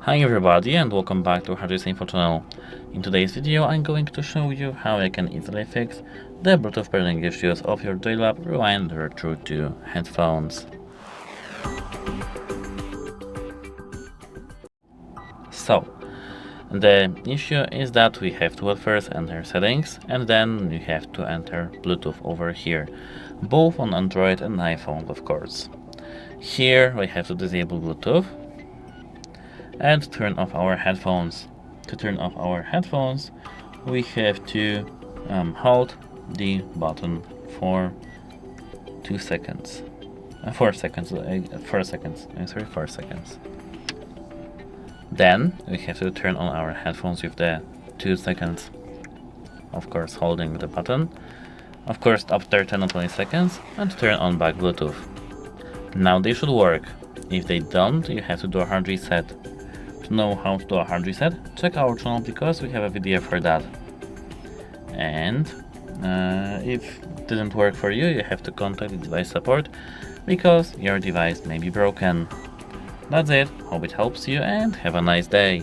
Hi everybody and welcome back to Hardware's Info channel. In today's video I'm going to show you how you can easily fix the Bluetooth pairing issues of your JLAB Rewind Retro 2 headphones. So, the issue is that we have to at first enter settings and then you have to enter Bluetooth over here, both on Android and iPhone of course. Here we have to disable Bluetooth and turn off our headphones. To turn off our headphones, we have to hold the button for 4 seconds. 4 seconds. Then we have to turn on our headphones with the 2 seconds, of course holding the button, of course after 10 or 20 seconds, and turn on back Bluetooth. Now they should work. If they don't, you have to do a hard reset. To know how to do a hard reset, check our channel because we have a video for that. And if it didn't work for you, you have to contact the device support because your device may be broken. That's it, hope it helps you and have a nice day.